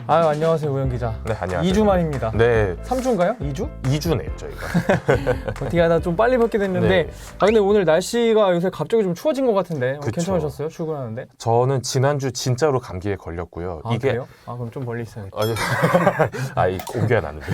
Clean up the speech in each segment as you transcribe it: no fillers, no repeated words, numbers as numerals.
아, 안녕하세요, 우영 기자. 네, 안녕하세요. 2주 만입니다. 네, 3주인가요? 2주? 2주네요, 저희가. 어떻게 하다 좀 빨리 뵙게 됐는데 네. 아 근데 오늘 날씨가 요새 갑자기 좀 추워진 것 같은데 그쵸. 괜찮으셨어요? 출근하는데? 저는 지난주 진짜로 감기에 걸렸고요. 아, 그래요? 아, 그럼 좀 멀리 있어야겠다. 옮겨야 나는데.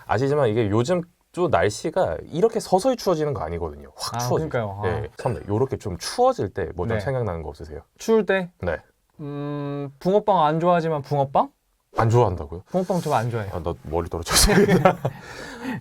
아시지만 이게 요즘 또 날씨가 이렇게 서서히 추워지는 거 아니거든요. 확 추워지죠. 그러니까요. 네, 선배, 요렇게 좀 추워질 때 뭐 좀 네. 생각나는 거 없으세요? 추울 때? 네. 붕어빵 안 좋아하지만 붕어빵? 안 좋아한다고요? 붕어빵 저 안 좋아해요. 아, 나 머리 떨어졌어요.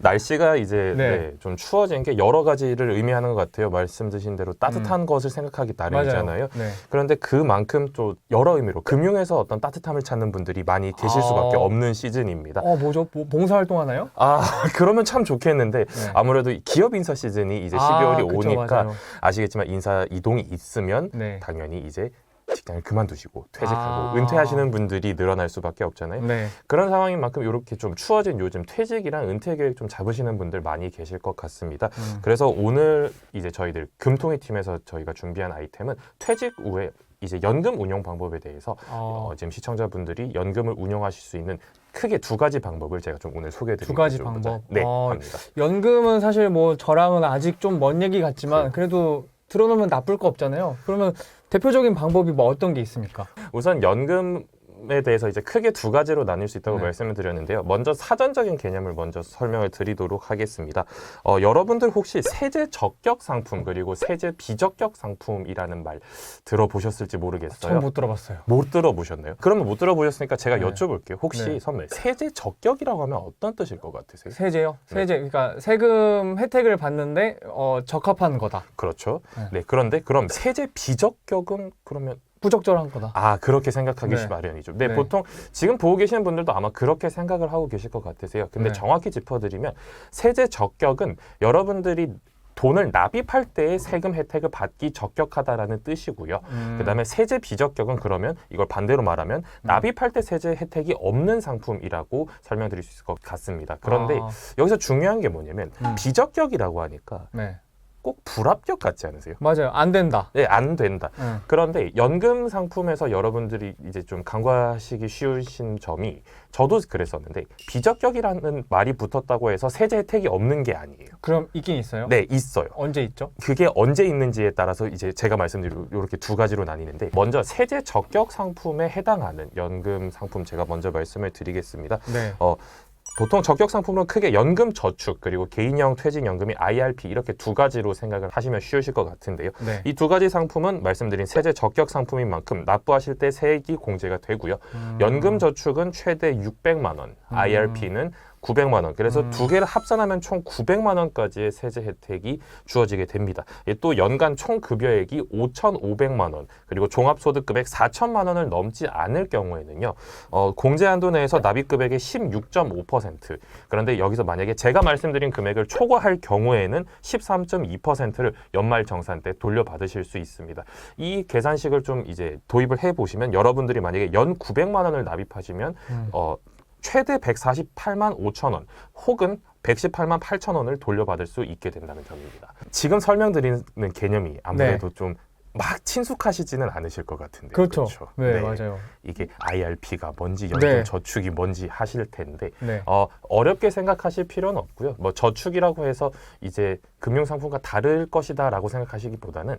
날씨가 이제 네. 좀 추워진 게 여러 가지를 의미하는 것 같아요. 말씀 드신 대로 따뜻한 것을 생각하기 나름이잖아요. 네. 그런데 그만큼 또 여러 의미로 금융에서 어떤 따뜻함을 찾는 분들이 많이 계실 수밖에 없는 시즌입니다. 뭐죠? 봉사활동 하나요? 아, 그러면 참 좋겠는데 네. 아무래도 기업 인사 시즌이 이제 12월이 그쵸, 오니까 맞아요. 아시겠지만 인사 이동이 있으면 네. 당연히 이제 직장을 그만두시고 퇴직하고 아. 은퇴하시는 분들이 늘어날 수밖에 없잖아요. 네. 그런 상황인 만큼 이렇게 좀 추워진 요즘 퇴직이랑 은퇴 계획 좀 잡으시는 분들 많이 계실 것 같습니다. 그래서 오늘 이제 저희들 금통위 팀에서 저희가 준비한 아이템은 퇴직 후에 이제 연금 운용 방법에 대해서 지금 시청자분들이 연금을 운용하실 수 있는 크게 두 가지 방법을 제가 좀 오늘 소개해드리려고 두 가지 방법? 네, 합니다. 연금은 사실 뭐 저랑은 아직 좀 먼 얘기 같지만 그래도 들어놓으면 나쁠 거 없잖아요. 그러면 대표적인 방법이 뭐 어떤 게 있습니까? 우선 연금에 대해서 이제 크게 두 가지로 나눌 수 있다고 네. 말씀을 드렸는데요. 먼저 사전적인 개념을 먼저 설명을 드리도록 하겠습니다. 여러분들 혹시 세제 적격 상품 그리고 세제 비적격 상품이라는 말 들어보셨을지 모르겠어요. 전 못 들어봤어요. 못 들어보셨나요? 그러면 못 들어보셨으니까 제가 네. 여쭤볼게요. 혹시 네. 선배 세제 적격이라고 하면 어떤 뜻일 것 같으세요? 세제요? 네. 세제, 그러니까 세금 혜택을 받는데 적합한 거다. 그렇죠. 네. 네, 그런데 그럼 세제 비적격은 그러면 부적절한 거다. 그렇게 생각하기 네. 마련이죠. 네, 네. 보통 지금 보고 계시는 분들도 아마 그렇게 생각을 하고 계실 것 같으세요. 근데 네. 정확히 짚어드리면 세제 적격은 여러분들이 돈을 납입할 때의 세금 혜택을 받기 적격하다라는 뜻이고요. 그다음에 세제 비적격은 그러면 이걸 반대로 말하면 납입할 때 세제 혜택이 없는 상품이라고 설명드릴 수 있을 것 같습니다. 그런데 여기서 중요한 게 뭐냐면 비적격이라고 하니까 네. 꼭 불합격 같지 않으세요? 맞아요. 안 된다. 네, 안 된다. 네. 그런데 연금 상품에서 여러분들이 이제 좀 간과하시기 쉬우신 점이 저도 그랬었는데 비적격이라는 말이 붙었다고 해서 세제 혜택이 없는 게 아니에요. 그럼 있긴 있어요? 네, 있어요. 언제 있죠? 그게 언제 있는지에 따라서 이제 제가 말씀드린 이렇게 두 가지로 나뉘는데 먼저 세제 적격 상품에 해당하는 연금 상품 제가 먼저 말씀을 드리겠습니다. 네. 보통 적격 상품은 크게 연금 저축 그리고 개인형 퇴직연금이 IRP 이렇게 두 가지로 생각을 하시면 쉬우실 것 같은데요. 네. 이 두 가지 상품은 말씀드린 세제 적격 상품인 만큼 납부하실 때 세액이 공제가 되고요. 연금 저축은 최대 600만 원, IRP는 900만 원. 그래서 두 개를 합산하면 총 900만 원까지의 세제 혜택이 주어지게 됩니다. 또 연간 총 급여액이 5,500만 원, 그리고 종합소득 금액 4천만 원을 넘지 않을 경우에는요. 공제 한도 내에서 납입 금액의 16.5%. 그런데 여기서 만약에 제가 말씀드린 금액을 초과할 경우에는 13.2%를 연말 정산 때 돌려받으실 수 있습니다. 이 계산식을 좀 이제 도입을 해 보시면 여러분들이 만약에 연 900만 원을 납입하시면 최대 148만 5천 원 혹은 118만 8천 원을 돌려받을 수 있게 된다는 점입니다. 지금 설명드리는 개념이 아무래도 좀 막 친숙하시지는 않으실 것 같은데. 그렇죠. 그렇죠? 네, 맞아요. 이게 IRP가 뭔지 연금 네. 저축이 뭔지 하실 텐데 네. 어렵게 생각하실 필요는 없고요. 뭐 저축이라고 해서 이제 금융상품과 다를 것이다라고 생각하시기보다는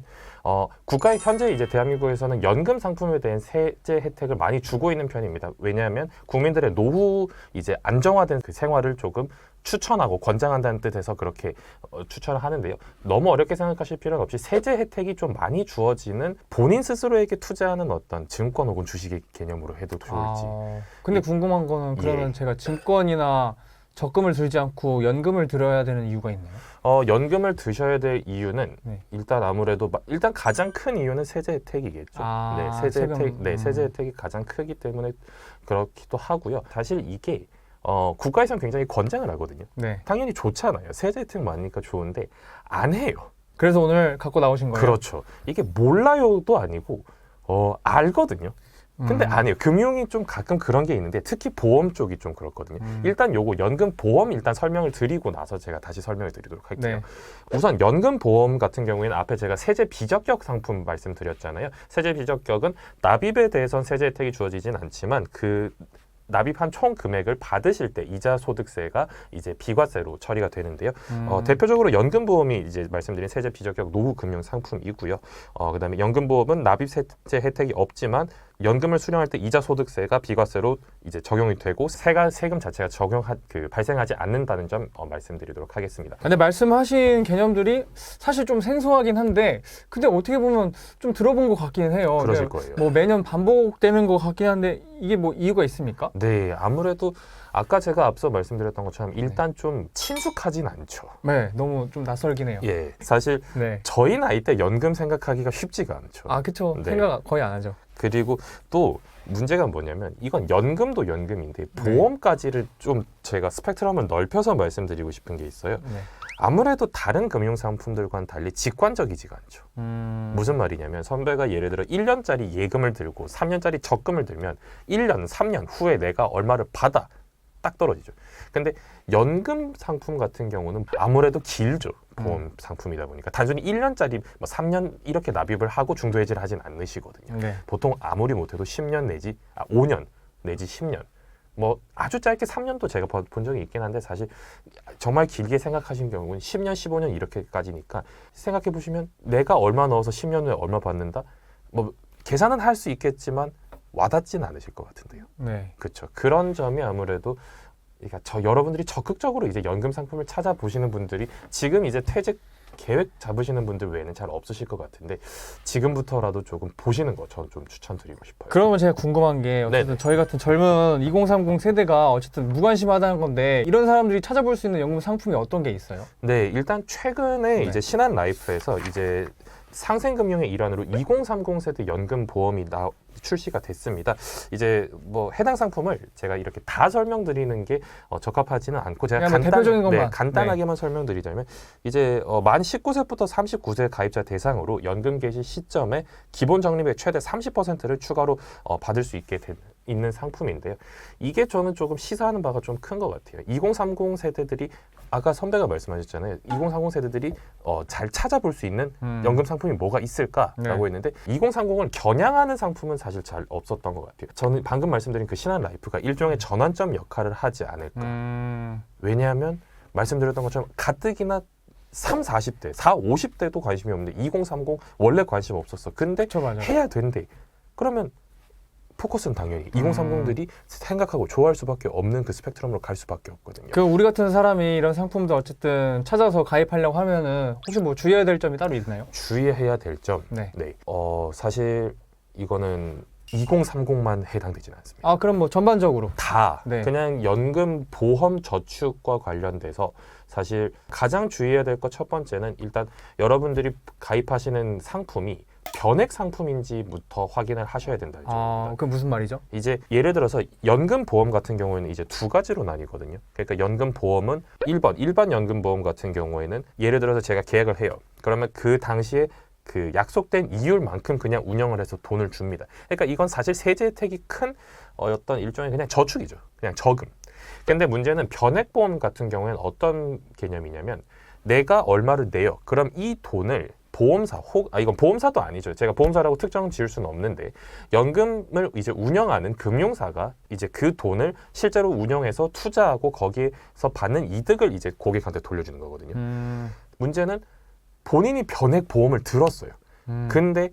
국가에 현재 이제 대한민국에서는 연금 상품에 대한 세제 혜택을 많이 주고 있는 편입니다. 왜냐하면 국민들의 노후 이제 안정화된 그 생활을 조금 추천하고 권장한다는 뜻에서 그렇게 추천을 하는데요. 너무 어렵게 생각하실 필요는 없이 세제 혜택이 좀 많이 주어지는 본인 스스로에게 투자하는 어떤 증권 혹은 주식의 개념으로 해도 좋을지. 근데 궁금한 거는 그러면 제가 증권이나 적금을 들지 않고 연금을 들어야 되는 이유가 있나요? 연금을 드셔야 될 이유는 네. 일단 아무래도 일단 가장 큰 이유는 세제 혜택이겠죠. 네, 세제 세금. 혜택, 네, 세제 혜택이 가장 크기 때문에 그렇기도 하고요. 사실 이게 국가에서는 굉장히 권장을 하거든요. 네. 당연히 좋잖아요. 세제 혜택 많으니까 좋은데 안 해요. 그래서 오늘 갖고 나오신 거예요? 그렇죠. 이게 몰라요도 아니고 알거든요. 근데 아니에요. 금융이 좀 가끔 그런 게 있는데 특히 보험 쪽이 좀 그렇거든요. 일단 요거 연금 보험 일단 설명을 드리고 나서 제가 다시 설명을 드리도록 할게요. 네. 우선 연금 보험 같은 경우에는 앞에 제가 세제 비적격 상품 말씀드렸잖아요. 세제 비적격은 납입에 대해선 세제 혜택이 주어지진 않지만 그 납입한 총 금액을 받으실 때 이자 소득세가 이제 비과세로 처리가 되는데요. 대표적으로 연금보험이 이제 말씀드린 세제 비적격 노후 금융 상품이고요. 그다음에 연금보험은 납입 세제 혜택이 없지만 연금을 수령할 때 이자 소득세가 비과세로 이제 적용이 되고 세금 자체가 발생하지 않는다는 점 말씀드리도록 하겠습니다. 근데 말씀하신 개념들이 사실 좀 생소하긴 한데 근데 어떻게 보면 좀 들어본 것 같긴 해요. 그러실 근데 거예요. 뭐 매년 반복되는 것 같긴 한데 이게 뭐 이유가 있습니까? 네, 아무래도 아까 제가 앞서 말씀드렸던 것처럼 일단 좀 친숙하진 않죠. 네, 너무 좀 낯설긴 해요. 예, 사실 네. 저희 나이 때 연금 생각하기가 쉽지가 않죠. 아, 그쵸. 네. 생각 거의 안 하죠. 그리고 또 문제가 뭐냐면 이건 연금도 연금인데 보험까지를 좀 제가 스펙트럼을 넓혀서 말씀드리고 싶은 게 있어요. 네. 아무래도 다른 금융상품들과는 달리 직관적이지가 않죠. 무슨 말이냐면 선배가 예를 들어 1년짜리 예금을 들고 3년짜리 적금을 들면 1년, 3년 후에 내가 얼마를 받아 딱 떨어지죠. 근데 연금 상품 같은 경우는 아무래도 길죠. 보험 상품이다 보니까 단순히 1년짜리 뭐 3년 이렇게 납입을 하고 중도 해지를 하진 않으시거든요. 네. 보통 아무리 못해도 10년 내지 5년 내지 10년 뭐 아주 짧게 3년도 제가 본 적이 있긴 한데 사실 정말 길게 생각하신 경우는 10년, 15년 이렇게까지니까 생각해 보시면 내가 얼마 넣어서 10년 후에 얼마 받는다? 뭐 계산은 할 수 있겠지만 와닿지는 않으실 것 같은데요. 네. 그렇죠. 그런 점이 아무래도 그러니까 여러분들이 적극적으로 이제 연금 상품을 찾아보시는 분들이 지금 이제 퇴직 계획 잡으시는 분들 외에는 잘 없으실 것 같은데 지금부터라도 조금 보시는 거 저는 좀 추천드리고 싶어요. 그러면 제가 궁금한 게 어쨌든 네네. 저희 같은 젊은 2030 세대가 어쨌든 무관심하다는 건데 이런 사람들이 찾아볼 수 있는 연금 상품이 어떤 게 있어요? 네, 일단 최근에 네. 이제 신한라이프에서 이제 상생금융의 일환으로 2030 세대 연금 보험이 출시가 됐습니다. 이제 뭐 해당 상품을 제가 이렇게 다 설명드리는 게 적합하지는 않고 제가 그냥 뭐 대표적인 것만. 네, 간단하게만 설명드리자면 이제 만 19세부터 39세 가입자 대상으로 연금 개시 시점에 기본 적립의 최대 30%를 추가로 받을 수 있게 있는 상품인데요. 이게 저는 조금 시사하는 바가 좀 큰 것 같아요. 2030 세대들이 아까 선배가 말씀하셨잖아요. 2030 세대들이 잘 찾아볼 수 있는 연금 상품이 뭐가 있을까라고 네. 했는데 2030을 겨냥하는 상품은 사실 잘 없었던 것 같아요. 저는 방금 말씀드린 그 신한라이프가 일종의 전환점 역할을 하지 않을까. 왜냐하면 말씀드렸던 것처럼 가뜩이나 3, 40대, 4, 50대도 관심이 없는데 2030 원래 관심 없었어. 근데 그렇죠, 맞아요. 해야 된대. 그러면 포커스는 당연히 2030들이 생각하고 좋아할 수밖에 없는 그 스펙트럼으로 갈 수밖에 없거든요. 그 우리 같은 사람이 이런 상품도 어쨌든 찾아서 가입하려고 하면은 혹시 뭐 주의해야 될 점이 따로 있나요? 주의해야 될 점. 네. 사실 이거는 2030만 해당되지는 않습니다. 아, 그럼 뭐 전반적으로 다 네. 그냥 연금 보험 저축과 관련돼서 사실 가장 주의해야 될 것 첫 번째는 일단 여러분들이 가입하시는 상품이 변액 상품인지부터 확인을 하셔야 된다는 점입니다. 그 무슨 말이죠? 이제 예를 들어서 연금 보험 같은 경우에는 이제 두 가지로 나뉘거든요. 그러니까 연금 보험은 1번 일반 연금 보험 같은 경우에는 예를 들어서 제가 계약을 해요. 그러면 그 당시에 그 약속된 이율만큼 그냥 운영을 해서 돈을 줍니다. 그러니까 이건 사실 세제 혜택이 큰 어떤 일종의 그냥 저축이죠. 그냥 저금. 근데 문제는 변액 보험 같은 경우에는 어떤 개념이냐면 내가 얼마를 내요. 그럼 이 돈을 보험사 이건 보험사도 아니죠. 제가 보험사라고 특정 지을 수는 없는데 연금을 이제 운영하는 금융사가 이제 그 돈을 실제로 운영해서 투자하고 거기에서 받는 이득을 이제 고객한테 돌려주는 거거든요. 문제는 본인이 변액 보험을 들었어요. 근데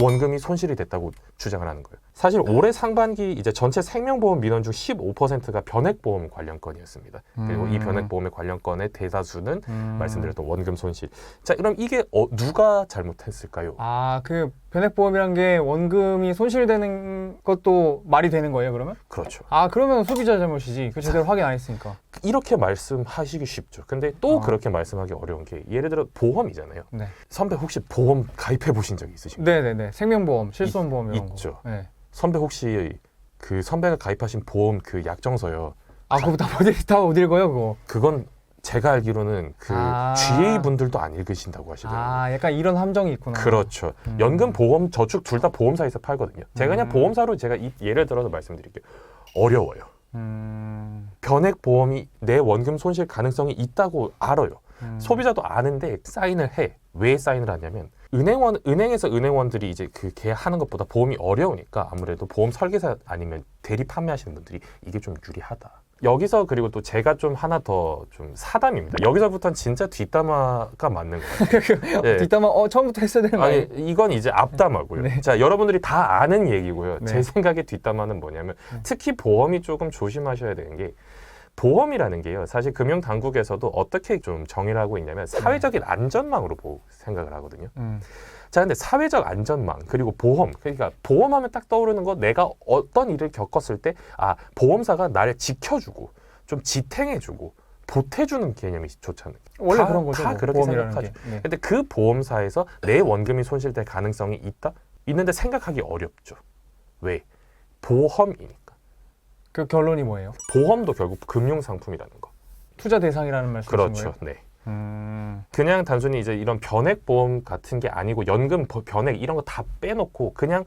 원금이 손실이 됐다고 주장을 하는 거예요. 사실 올해 상반기 이제 전체 생명보험 민원 중 15%가 변액보험 관련 건이었습니다. 그리고 이 변액보험의 관련 건의 대다수는 말씀드렸던 원금 손실. 자, 그럼 이게 누가 잘못했을까요? 그 변액보험이란 게 원금이 손실되는 것도 말이 되는 거예요, 그러면? 그렇죠. 그러면 소비자 잘못이지. 그 제대로 확인 안 했으니까. 이렇게 말씀하시기 쉽죠. 근데 또 그렇게 말씀하기 어려운 게 예를 들어 보험이잖아요. 네. 선배 혹시 보험 가입해 보신 적 있으신가요? 네네네. 생명보험, 실손보험 이런 있죠. 거. 네. 선배 혹시 그 선배가 가입하신 보험 그 약정서요. 그거 다 어디 읽어요, 그거? 그건 제가 알기로는 그 GA 분들도 안 읽으신다고 하시더라고요. 약간 이런 함정이 있구나. 그렇죠. 연금, 보험, 저축 둘 다 보험사에서 팔거든요. 제가 그냥 보험사로 제가 예를 들어서 말씀드릴게요. 어려워요. 변액 보험이 내 원금 손실 가능성이 있다고 알아요. 소비자도 아는데 사인을 해. 왜 사인을 하냐면 은행에서 은행원들이 이제 그 계약하는 것보다 보험이 어려우니까 아무래도 보험 설계사 아니면 대리 판매하시는 분들이 이게 좀 유리하다. 여기서 그리고 또 제가 좀 하나 더 좀 사담입니다. 여기서부터는 진짜 뒷담화가 맞는 것 같아요. 네. 뒷담화 처음부터 했어야 되는 거 아니 아니에요? 이건 이제 앞담화고요. 네. 자, 여러분들이 다 아는 얘기고요. 네. 제 생각에 뒷담화는 뭐냐면 네. 특히 보험이 조금 조심하셔야 되는 게 보험이라는 게요. 사실 금융 당국에서도 어떻게 좀 정의를 하고 있냐면 사회적인 안전망으로 생각을 하거든요. 자, 근데 사회적 안전망 그리고 보험, 그러니까 보험하면 딱 떠오르는 거, 내가 어떤 일을 겪었을 때 보험사가 나를 지켜주고 좀 지탱해주고 보태주는 개념이 좋잖아요. 원래 그런 거죠. 다 뭐, 그렇게 보험이라는 생각하죠. 게. 네. 근데 그 보험사에서 내 원금이 손실될 가능성이 있는데 생각하기 어렵죠. 왜? 보험이니까. 그 결론이 뭐예요? 보험도 결국 금융 상품이라는 거. 투자 대상이라는 말씀이신 그렇죠. 거예요? 네. 음. 그냥 단순히 이제 이런 변액 보험 같은 게 아니고 연금 변액 이런 거 다 빼놓고 그냥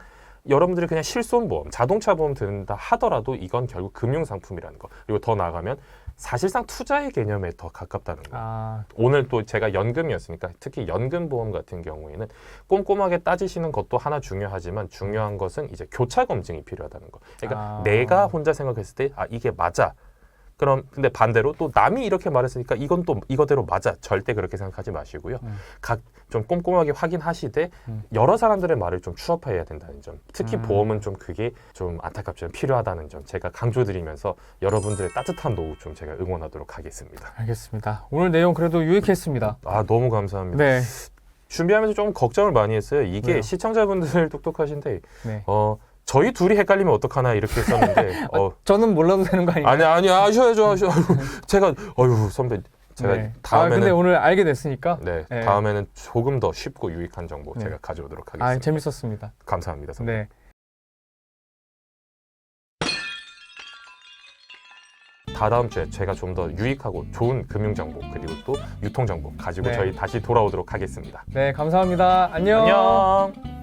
여러분들이 그냥 실손보험, 자동차 보험 든다 하더라도 이건 결국 금융 상품이라는 거. 그리고 더 나아가면 사실상 투자의 개념에 더 가깝다는 거. 오늘 또 제가 연금이었으니까 특히 연금 보험 같은 경우에는 꼼꼼하게 따지시는 것도 하나 중요하지만 중요한 것은 이제 교차 검증이 필요하다는 거. 그러니까 내가 혼자 생각했을 때 이게 맞아. 그럼 근데 반대로 또 남이 이렇게 말했으니까 이건 또 이거대로 맞아. 절대 그렇게 생각하지 마시고요. 각 좀 꼼꼼하게 확인하시되 여러 사람들의 말을 좀 추업해야 된다는 점. 특히 보험은 좀 그게 좀 안타깝지만 필요하다는 점 제가 강조드리면서 여러분들의 따뜻한 노후 좀 제가 응원하도록 하겠습니다. 알겠습니다. 오늘 내용 그래도 유익했습니다. 너무 감사합니다. 네. 준비하면서 좀 걱정을 많이 했어요. 이게 왜요? 시청자분들 똑똑하신데 네. 저희 둘이 헷갈리면 어떡하나 이렇게 했었는데 저는 몰라도 되는 거 아닌가요? 아니 아셔야죠. 제가 선배 제가 네. 다음에는 근데 오늘 알게 됐으니까. 네, 네. 다음에는 조금 더 쉽고 유익한 정보 네. 제가 가져오도록 하겠습니다. 재밌었습니다. 감사합니다, 선배. 네. 다다음 주에 제가 좀 더 유익하고 좋은 금융 정보 그리고 또 유통 정보 가지고 네. 저희 다시 돌아오도록 하겠습니다. 네, 감사합니다. 안녕. 안녕.